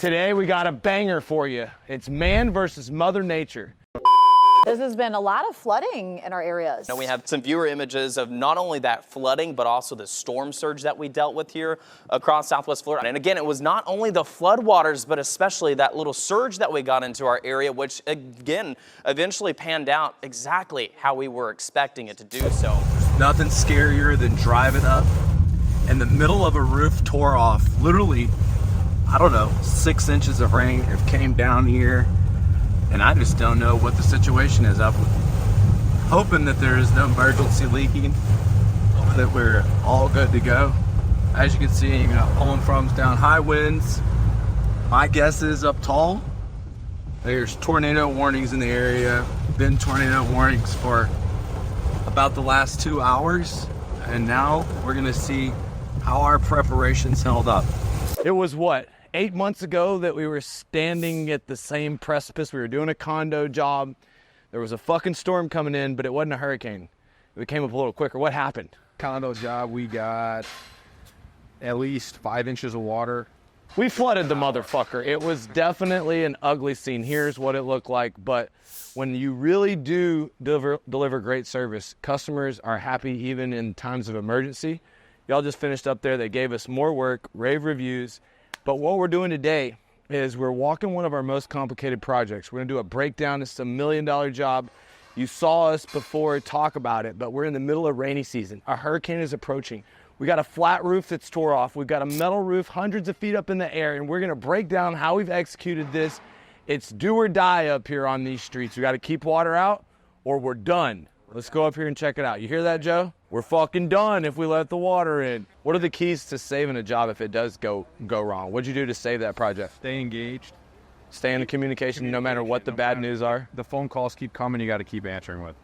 Today we got a banger for you. It's man versus Mother Nature. This has been a lot of flooding in our areas. And we have some viewer images of not only that flooding, but also the storm surge that we dealt with here across Southwest Florida. And again, it was not only the floodwaters, but especially that little surge that we got into our area, which again, eventually panned out exactly how we were expecting it to do so. Nothing scarier than driving up and the middle of a roof tore off. Literally, I don't know, 6 inches of rain have came down here. And I just don't know what the situation is. I'm hoping that there is no emergency leaking, that we're all good to go. As you can see, you got pulling froms down, high winds. My guess is up tall. There's tornado warnings in the area. Been tornado warnings for about the last 2 hours. And now we're gonna see how our preparations held up. It was what, 8 months ago that we were standing at the same precipice. We were doing a condo job. There was a fucking storm coming in, but it wasn't a hurricane. It came up a little quicker. What happened? Condo job, we got at least 5 inches of water. We flooded the motherfucker. It was definitely an ugly scene. Here's what it looked like. But when you really do deliver great service, customers are happy even in times of emergency. Y'all just finished up there. They gave us more work, rave reviews. But what we're doing today is we're walking one of our most complicated projects. We're gonna do a breakdown. It's a $1 million job. You saw us before talk about it, but we're in the middle of rainy season. A hurricane is approaching. We got a flat roof that's tore off. We've got a metal roof hundreds of feet up in the air, and we're gonna break down how we've executed this. It's do or die up here on these streets. We gotta keep water out or we're done. Let's go up here and check it out. You hear that, Joe? We're fucking done if we let the water in. What are the keys to saving a job if it does go wrong? What'd you do to save that project? Stay engaged. Stay in the communication no matter what the bad news are? The phone calls keep coming, you got to keep answering with.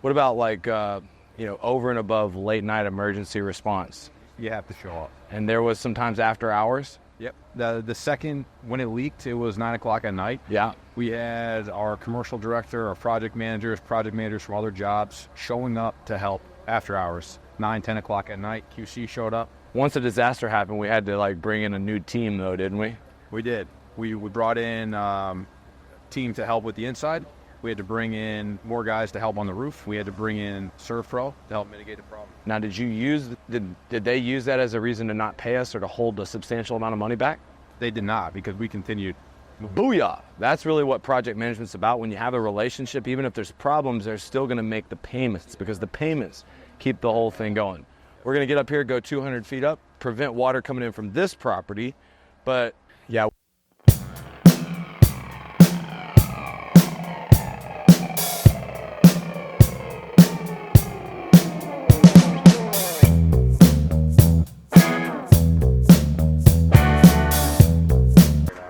What about like, over and above late night emergency response? You have to show up. And there was sometimes after hours? Yep. The second when it leaked, it was 9 o'clock at night. Yeah. We had our commercial director, our project managers from other jobs showing up to help after hours. 9, 10 o'clock at night, QC showed up. Once a disaster happened, we had to like bring in a new team though, didn't we? We did. We brought in team to help with the inside. We had to bring in more guys to help on the roof. We had to bring in ServPro to help mitigate the problem. Now, did they use that as a reason to not pay us or to hold a substantial amount of money back? They did not, because we continued. Booyah! That's really what project management's about. When you have a relationship, even if there's problems, they're still gonna make the payments because the payments keep the whole thing going. We're gonna get up here, go 200 feet up, prevent water coming in from this property, but yeah.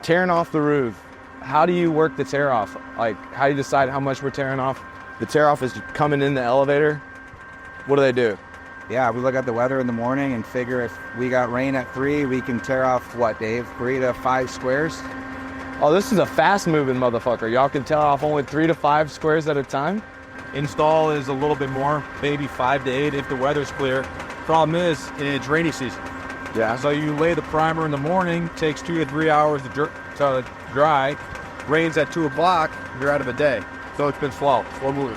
Tearing off the roof, how do you work the tear off? Like, how do you decide how much we're tearing off? The tear off is coming in the elevator. What do they do? Yeah, we look at the weather in the morning and figure if we got rain at 3, we can tear off, what, Dave, 3 to 5 squares? Oh, this is a fast-moving motherfucker. Y'all can tear off only 3 to 5 squares at a time? Install is a little bit more, maybe 5 to 8 if the weather's clear. Problem is, it's rainy season. Yeah. So you lay the primer in the morning, takes 2 to 3 hours to dry, rains at 2 o'clock, you're out of a day. So it's been slow moving.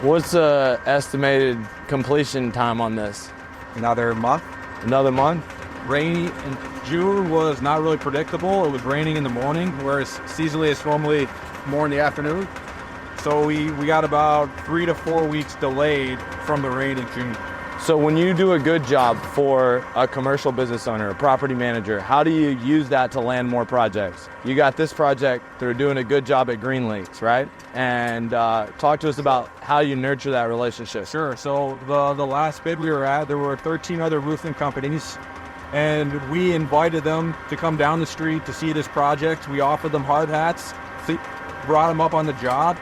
What's the estimated completion time on this? Another month? Another month? Rainy in June was not really predictable. It was raining in the morning, whereas seasonally it's normally more in the afternoon. So we got about 3 to 4 weeks delayed from the rain in June. So when you do a good job for a commercial business owner, a property manager, how do you use that to land more projects? You got this project, they're doing a good job at Green Lakes, right? And talk to us about how you nurture that relationship. Sure, so the last bid we were at, there were 13 other roofing companies, and we invited them to come down the street to see this project. We offered them hard hats, brought them up on the job.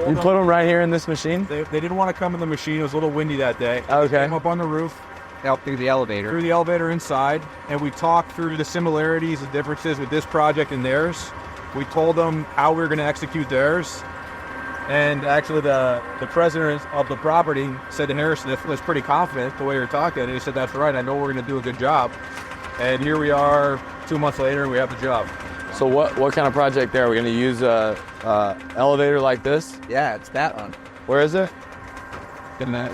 You put them right here in this machine? They didn't want to come in the machine. It was a little windy that day. Okay. Came up on the roof. Help through the elevator. Through the elevator inside, and we talked through the similarities and differences with this project and theirs. We told them how we were going to execute theirs. And actually the president of the property said to Harrison, was pretty confident the way we were talking. And he said, that's right, I know we're going to do a good job. And here we are 2 months later, and we have the job. So what kind of project there? Are we going to use a elevator like this? Yeah, it's that one. Where is it? In that,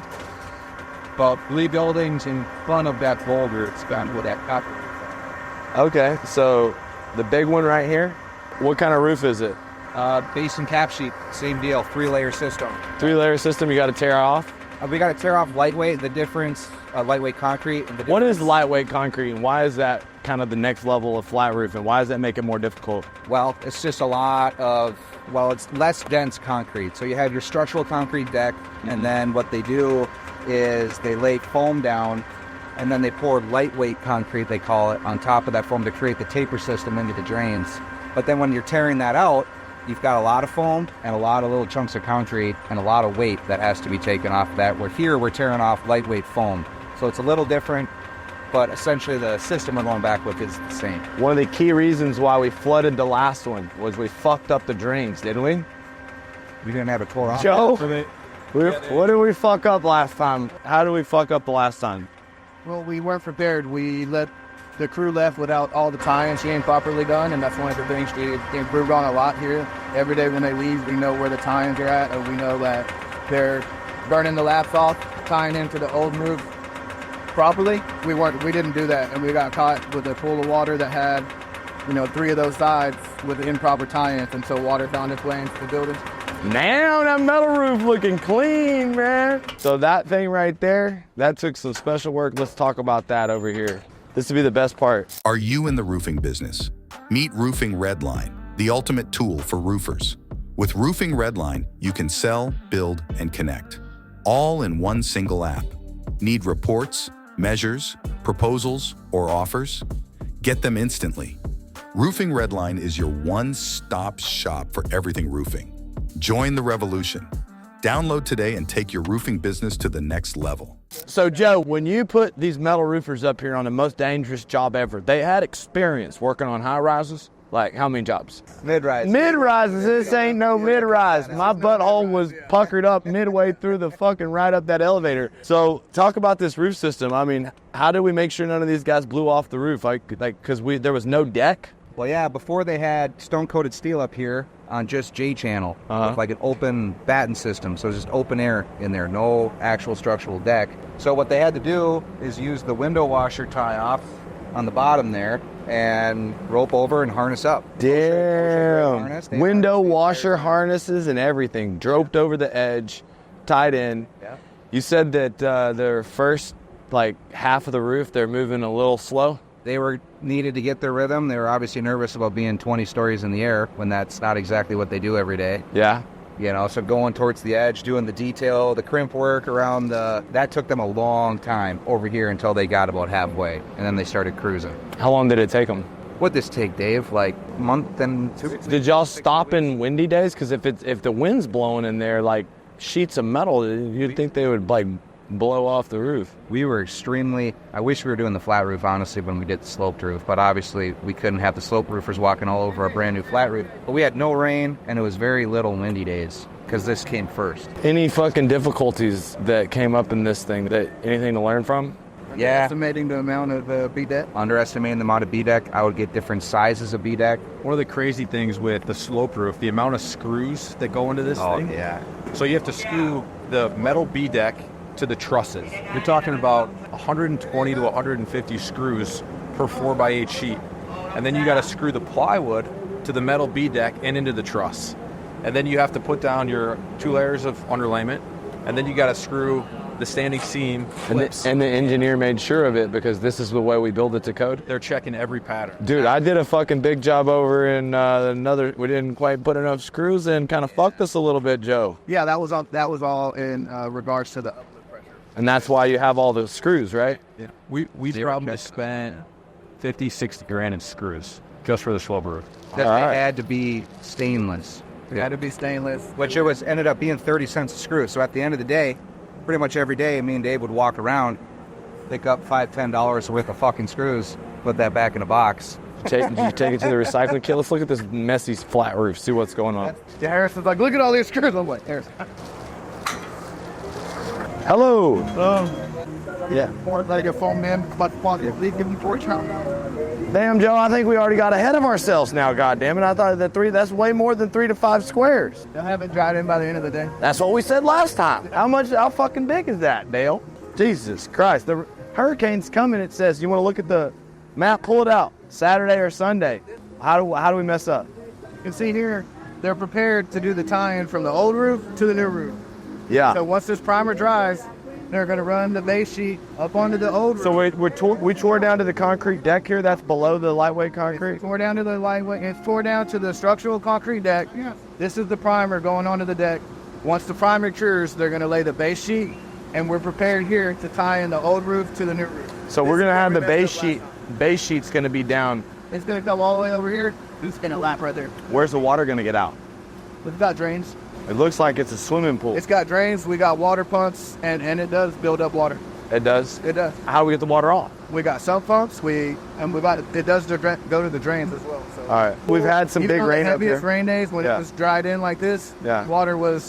about 3 buildings in front of that boulder. It's got with that copper. Okay, so the big one right here. What kind of roof is it? Base and cap sheet, same deal, 3-layer system. 3-layer system. You got to tear off. We got to tear off lightweight. The difference, lightweight concrete. And What is lightweight concrete, and why is that kind of the next level of flat roof, and why does that make it more difficult? Well, it's just a lot of, it's less dense concrete. So you have your structural concrete deck, and then what they do is they lay foam down, and then they pour lightweight concrete, they call it, on top of that foam to create the taper system into the drains. But then when you're tearing that out, you've got a lot of foam and a lot of little chunks of concrete and a lot of weight that has to be taken off of that. Where here, we're tearing off lightweight foam. So it's a little different, but essentially the system we're going back with is the same. One of the key reasons why we flooded the last one was we fucked up the drains, didn't we? We didn't have it tore off. Joe, what did we fuck up last time? How did we fuck up the last time? Well, we weren't prepared. The crew left without all the tie-ins being properly done, and that's one of the things we improved on a lot here. Every day when they leave, we know where the tie-ins are at, and we know that they're burning the laps off, tying into the old roof properly. We didn't do that, and we got caught with a pool of water that had, 3 of those sides with improper tie-ins, and so water found its way into the building. Now that metal roof looking clean, man. So that thing right there, that took some special work. Let's talk about that over here. This would be the best part. Are you in the roofing business? Meet Roofing Redline, the ultimate tool for roofers. With Roofing Redline, you can sell, build, and connect, all in one single app. Need reports, measures, proposals, or offers? Get them instantly. Roofing Redline is your one-stop shop for everything roofing. Join the revolution. Download today and take your roofing business to the next level. So Joe, when you put these metal roofers up here on the most dangerous job ever, they had experience working on high rises? Like how many jobs? Mid-rise. Mid-rises, this ain't no mid-rise. My butthole was puckered up midway through the fucking ride up that elevator. So talk about this roof system. I mean, how did we make sure none of these guys blew off the roof? Because there was no deck? Well, yeah, before they had stone-coated steel up here on just J-channel, with like an open batten system, so just open air in there, no actual structural deck. So what they had to do is use the window washer tie-off on the bottom there and rope over and harness up. Damn. Window washer harnesses and everything, droped over the edge, tied in. Yeah. You said that their first, half of the roof, they're moving a little slow? They were needed to get their rhythm. They were obviously nervous about being 20 stories in the air when that's not exactly what they do every day. Yeah. So going towards the edge, doing the detail, the crimp work around that took them a long time over here until they got about halfway, and then they started cruising. How long did it take them? What'd this take, Dave? Like a month and 2? Did y'all stop in windy days? Because if the wind's blowing in there, sheets of metal, you'd think they would, blow off the roof. We were I wish we were doing the flat roof, honestly, when we did the sloped roof, but obviously we couldn't have the slope roofers walking all over a brand new flat roof. But we had no rain, and it was very little windy days, because this came first. Any fucking difficulties that came up in this thing, anything to learn from? Yeah. Estimating the amount of B-deck. Underestimating the amount of B-deck. I would get different sizes of B-deck. One of the crazy things with the slope roof, the amount of screws that go into this thing. Oh, yeah. So you have to screw the metal B-deck to the trusses. You're talking about 120 to 150 screws per 4x8 sheet. And then you got to screw the plywood to the metal B-deck and into the truss. And then you have to put down your 2 layers of underlayment. And then you got to screw the standing seam clips. And the engineer made sure of it because this is the way we build it to code? They're checking every pattern. Dude, I did a fucking big job over in we didn't quite put enough screws in, kind of fucked us a little bit, Joe. Yeah, that was all in regards to the uplift pressure. And that's why you have all the screws, right? Yeah. We probably spent 50, 60 grand in screws just for the slope roof. That they had to be stainless. It had to be stainless. Which ended up being 30 cents a screw. So at the end of the day, pretty much every day, me and Dave would walk around, pick up $5, $10 worth of fucking screws, put that back in a box. Did you take it to the recycling kit? Let's look at this messy flat roof, see what's going on. Yeah, Harrison's like, look at all these screws. I'm like, Harrison. Hello. Yeah. Like a foam man, but give me 4 pounds. Damn, Joe, I think we already got ahead of ourselves now, goddammit. I thought that's way more than 3 to 5 squares. They'll have it dried in by the end of the day. That's what we said last time. How fucking big is that, Dale? Jesus Christ. The hurricane's coming, it says. You want to look at the map? Pull it out. Saturday or Sunday. How do we mess up? You can see here, they're prepared to do the tie-in from the old roof to the new roof. Yeah. So once this primer dries, they're going to run the base sheet up onto the old roof. So we tore down to the concrete deck here. That's below the lightweight concrete. It's tore down to the lightweight. It's tore down to the structural concrete deck. Yeah. This is the primer going onto the deck. Once the primer cures, they're going to lay the base sheet, and we're prepared here to tie in the old roof to the new roof. So we're going to have the base sheet. Base sheet's going to be down. It's going to come all the way over here. It's going to lap right there. Where's the water going to get out? We've got drains. It looks like it's a swimming pool. It's got drains. We got water pumps, and it does build up water. It does? It does. How do we get the water off? We got sump pumps. It does go to the drains as well. So. All right. We've had some big rain up here. Heaviest rain days when it was dried in like this. Yeah. Water was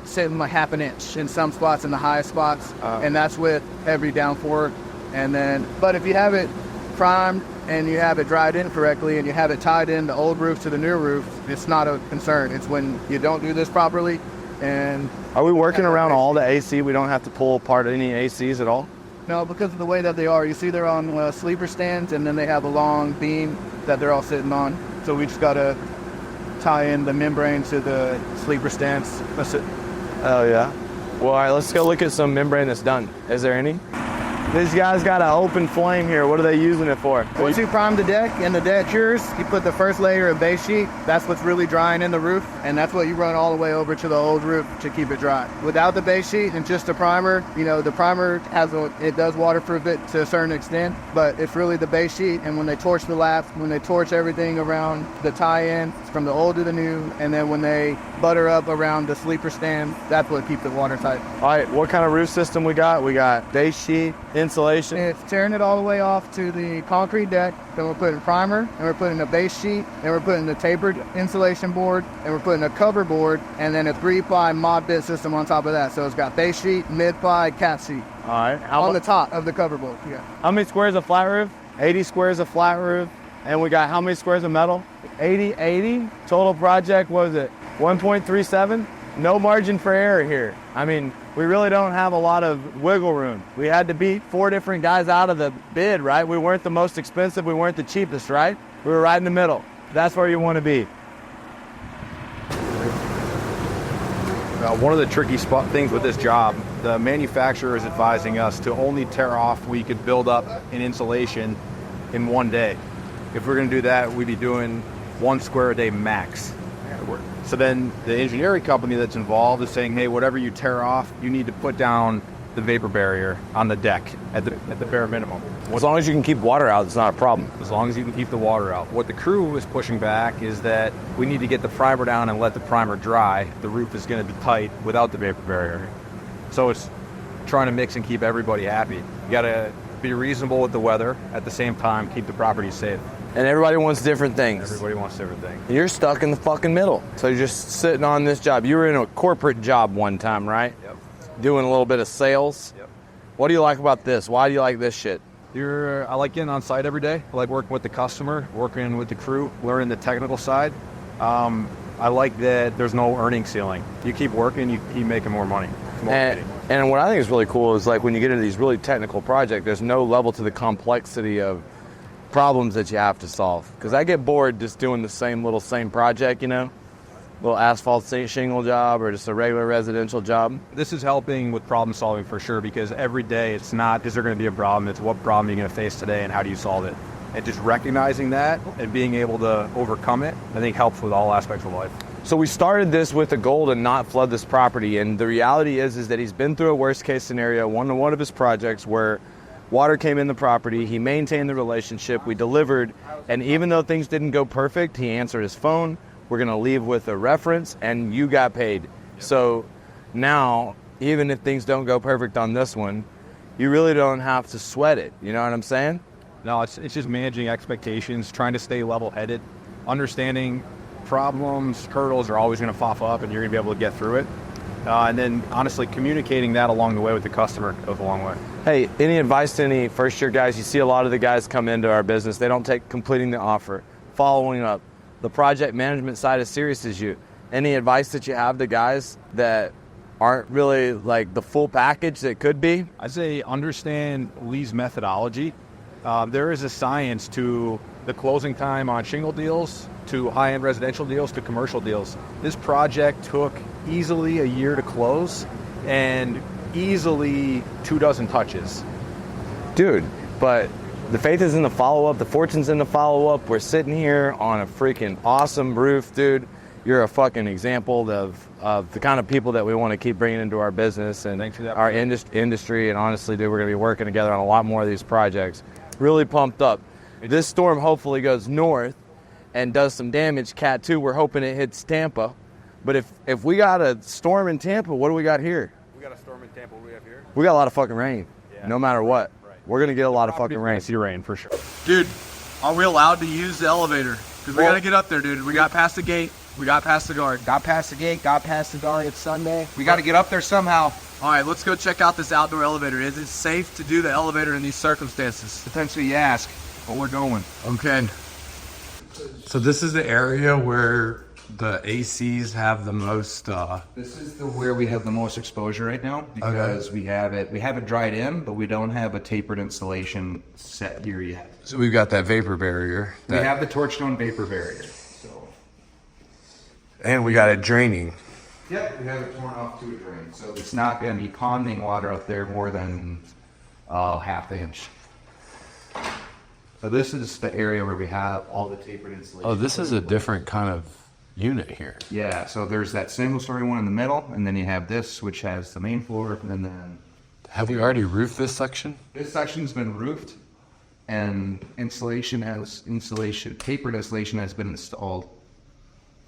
sitting like half an inch in some spots, in the highest spots, and that's with every downpour. But if you have it primed and you have it dried in correctly and you have it tied in the old roof to the new roof, it's not a concern. It's when you don't do this properly. And are we working around all the AC? We don't have to pull apart any ACs at all? No, because of the way that they are. You see they're on sleeper stands, and then they have a long beam that they're all sitting on. So we just got to tie in the membrane to the sleeper stands. That's it. Oh, yeah. Well, all right, let's go look at some membrane that's done. Is there any? These guys got an open flame here. What are they using it for? Once you prime the deck and the deck cures, you put the first layer of base sheet. That's what's really drying in the roof, and that's what you run all the way over to the old roof to keep it dry. Without the base sheet and just the primer, the primer it does waterproof it to a certain extent, but it's really the base sheet. And when they torch the laps, when they torch everything around the tie-in from the old to the new, and then when they butter up around the sleeper stand, that's what keeps it watertight. All right, what kind of roof system we got? We got base sheet, insulation. It's tearing it all the way off to the concrete deck. Then we're putting primer, and we're putting a base sheet, and we're putting the tapered insulation board, and we're putting a cover board, and then a 3-ply mod bit system on top of that. So it's got base sheet, mid-ply, cap sheet. All right. On the top of the cover board. Yeah. How many squares of flat roof? 80 squares of flat roof. And we got how many squares of metal? 80. Total project, what was it? 1.37? No margin for error here. I mean, we really don't have a lot of wiggle room. We had to beat 4 different guys out of the bid, right? We weren't the most expensive, we weren't the cheapest, right? We were right in the middle. That's where you want to be. One of the tricky things with this job, the manufacturer is advising us to only tear off what you could build up in insulation in one day. If we're going to do that, we'd be doing 1 square a day max. So then the engineering company that's involved is saying, hey, whatever you tear off, you need to put down the vapor barrier on the deck at the bare minimum. As long as you can keep water out, it's not a problem. As long as you can keep the water out. What the crew is pushing back is that we need to get the primer down and let the primer dry. The roof is going to be tight without the vapor barrier. So it's trying to mix and keep everybody happy. You got to be reasonable with the weather, at the same time keep the property safe. And everybody wants different things. Everybody wants different things. You're stuck in the fucking middle. So you're just sitting on this job. You were in a corporate job one time, right? Yep. Doing a little bit of sales. Yep. What do you like about this? Why do you like this shit? I like getting on site every day. I like working with the customer, working with the crew, learning the technical side. I like that there's no earning ceiling. You keep working, you keep making more money. And what I think is really cool is like when you get into these really technical projects, there's no level to the complexity of problems that you have to solve. Because I get bored just doing the same project, little asphalt shingle job or just a regular residential job. This is helping with problem solving for sure, because every day it's not, is there going to be a problem? It's what problem are you going to face today and how do you solve it? And just recognizing that and being able to overcome it, I think helps with all aspects of life. So we started this with a goal to not flood this property, and the reality is that he's been through a worst case scenario, one of his projects where water came in the property, he maintained the relationship, we delivered, and even though things didn't go perfect, he answered his phone, we're going to leave with a reference, and you got paid. Yep. So now, even if things don't go perfect on this one, you really don't have to sweat it. You know what I'm saying? No, it's just managing expectations, trying to stay level-headed, understanding problems, hurdles are always going to pop up, and you're going to be able to get through it. and then honestly communicating that along the way with the customer goes a long way. Hey, any advice to any first-year guys? You see a lot of the guys come into our business. They don't take completing the offer, following up. The project management side is serious as you. Any advice that you have to guys that aren't really like the full package that could be? I say understand Lee's methodology. There is a science to the closing time on shingle deals, to high-end residential deals, to commercial deals. This project took easily a year to close and easily 24 touches. Dude, but the faith is in the follow-up. The fortune's in the follow-up. We're sitting here on a freaking awesome roof, dude. You're a fucking example of the kind of people that we want to keep bringing into our business and our industry. And honestly, dude, we're going to be working together on a lot more of these projects. Really pumped up. This storm hopefully goes north and does some damage. Cat 2, we're hoping it hits Tampa. But if we got a storm in Tampa, what do we got here? We got a storm in Tampa. What do we have here? We got a lot of fucking rain. Yeah. No matter what. Right. We're going to get a lot of fucking rain. See rain for sure. Dude, are we allowed to use the elevator? Because we got to get up there, dude. We got past the gate. We got past the guard. Got past the gate, got past the guard. It's Sunday. We got to get up there somehow. All right, let's go check out this outdoor elevator. Is it safe to do the elevator in these circumstances? Potentially you ask, but we're going. Okay. So this is the area where the ACs have the most... This is where we have the most exposure right now because we have it dried in, but we don't have a tapered insulation set here yet. So we've got that vapor barrier. We have the torch-stone vapor barrier. And we got it draining. Yep, we have it torn off to a drain. So it's not going to be ponding water out there more than half the inch. So this is the area where we have all the tapered insulation. Oh, this is a different kind of unit here. Yeah, so there's that single-story one in the middle, and then you have this, which has the main floor, and then... Have we already roofed this section? This section's been roofed, and tapered insulation has been installed.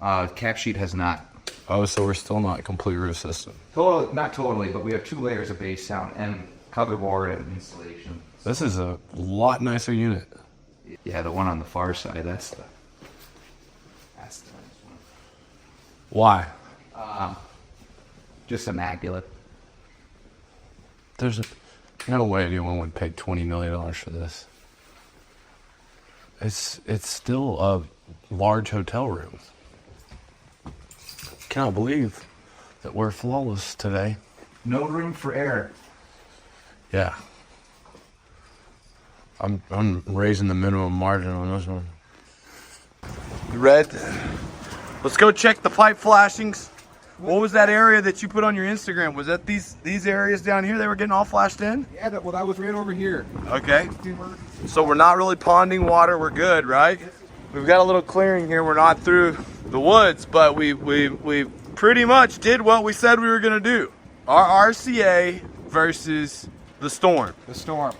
Cap sheet has not. Oh, so we're still not complete roof system. Not totally, but we have 2 layers of base down and cover board and insulation. This is a lot nicer unit. Yeah, the one on the far side, that's the nice one. Why? Just immaculate. There's no way anyone would pay $20 million for this. It's still a large hotel room. Cannot believe that we're flawless today. No room for error. Yeah. I'm raising the minimum margin on this one. Red. Let's go check the pipe flashings. What was that area that you put on your Instagram? Was that these areas down here? They were getting all flashed in? Yeah, that was right over here. Okay. So we're not really ponding water. We're good, right? We've got a little clearing here. We're not through the woods, but we pretty much did what we said we were going to do. RRCA versus the storm. The storm.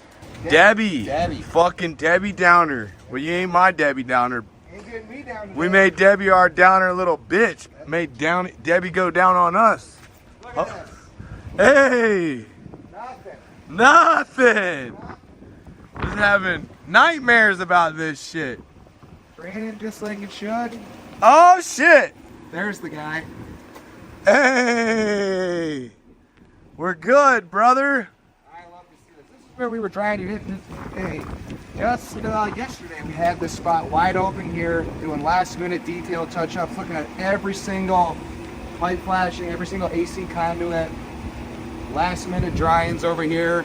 Debbie. Fucking Debbie Downer. Well, you ain't my Debbie Downer. Ain't getting me down. We made Debbie our downer little bitch. Made Debbie go down on us. Look at this. Hey. Nothing. Just having nightmares about this shit. Ran just like it should. Oh shit. There's the guy. Hey. We're good, brother. I love to see this. This is where we were trying to hit this. Hey, just yesterday we had this spot wide open here, doing last minute detail touch-ups, looking at every single pipe flashing, every single AC conduit, last minute dry-ins over here.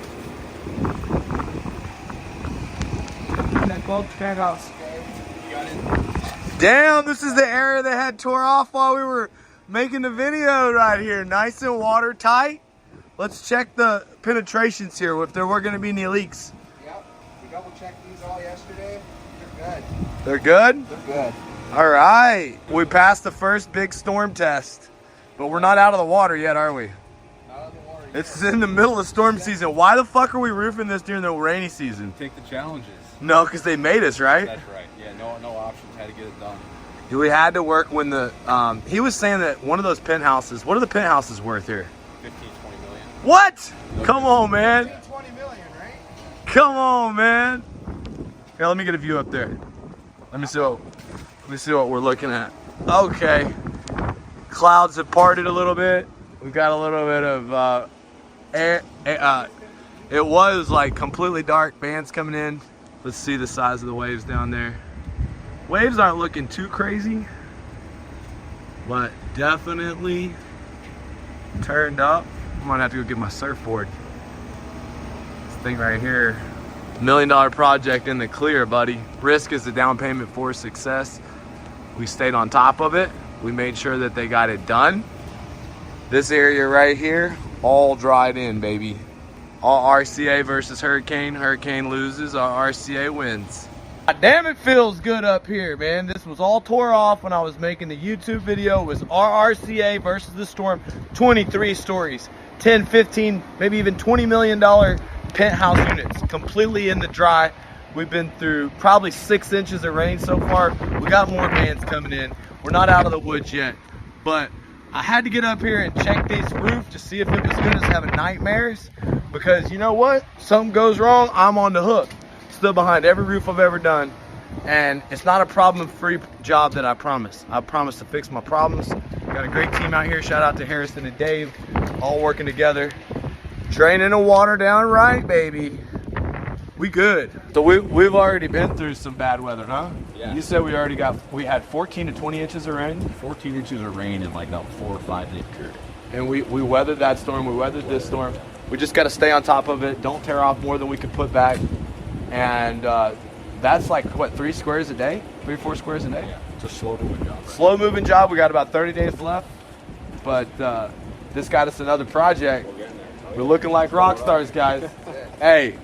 And that bulk penthouse. Damn, this is the area that had tore off while we were making the video right here. Nice and watertight. Let's check the penetrations here, if there were going to be any leaks. Yep, we double-checked these all yesterday. They're good. They're good? They're good. All right. We passed the first big storm test, but we're not out of the water yet, are we? Not out of the water yet. It's in the middle of storm season. Why the fuck are we roofing this during the rainy season? Take the challenges. No, because they made us, right? That's right. Yeah, no options. Had to get it done. We had to work when the, he was saying that one of those penthouses, what are the penthouses worth here? 15, 20 million. What? Come on, man. 20 million, right? Come on, man. Here, let me get a view up there. Let me see what we're looking at. Okay. Clouds have parted a little bit. We've got a little bit of it was like completely dark, bands coming in. Let's see the size of the waves down there. Waves aren't looking too crazy, but definitely turned up. I'm gonna have to go get my surfboard. This thing right here, $1 million project in the clear, buddy. Risk is the down payment for success. We stayed on top of it. We made sure that they got it done. This area right here, all dried in, baby. All RCA versus Hurricane. Hurricane loses, our RCA wins. God damn, it feels good up here, man. This was all tore off when I was making the YouTube video. It was RRCA versus the storm. 23 stories, 10, 15, maybe even $20 million penthouse units, completely in the dry. We've been through probably 6 inches of rain so far. We got more bands coming in. We're not out of the woods yet, but I had to get up here and check this roof to see if it was good as having nightmares, because you know what? Something goes wrong, I'm on the hook. Stood behind every roof I've ever done, and it's not a problem-free job that I promise. I promise to fix my problems. Got a great team out here. Shout out to Harrison and Dave, all working together. Draining the water down right, baby. We good. So we've already been through some bad weather, huh? Yeah. You said we had 14 to 20 inches of rain? 14 inches of rain in like about 4 or 5 inch period. And we weathered that storm, we weathered this storm. We just got to stay on top of it. Don't tear off more than we can put back. And that's like, what, 3 squares a day? 3 or 4 squares a day? Yeah, it's a slow moving job. Right? Slow moving job. We got about 30 days left. But this got us another project. We're looking like rock stars, guys. Hey.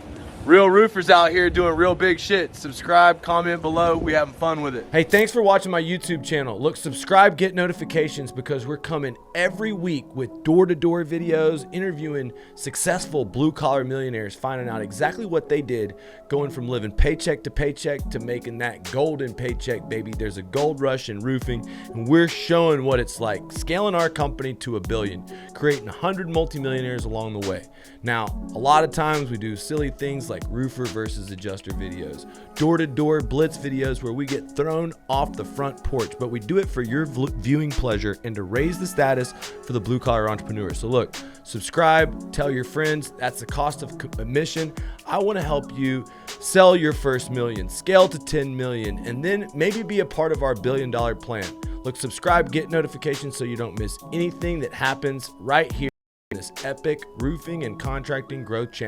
Real roofers out here doing real big shit. Subscribe, comment below. We having fun with it. Hey, thanks for watching my YouTube channel. Look, subscribe, get notifications, because we're coming every week with door-to-door videos, interviewing successful blue-collar millionaires, finding out exactly what they did, going from living paycheck to paycheck to making that golden paycheck, baby. There's a gold rush in roofing, and we're showing what it's like, scaling our company to $1 billion, creating 100 multimillionaires along the way. Now, a lot of times we do silly things like roofer versus adjuster videos, door-to-door blitz videos where we get thrown off the front porch, but we do it for your viewing pleasure and to raise the status for the blue-collar entrepreneur. So look, subscribe, tell your friends. That's the cost of admission. I want to help you sell your first million, scale to 10 million, and then maybe be a part of our $1 billion plan. Look, subscribe, get notifications so you don't miss anything that happens right here in this epic roofing and contracting growth channel.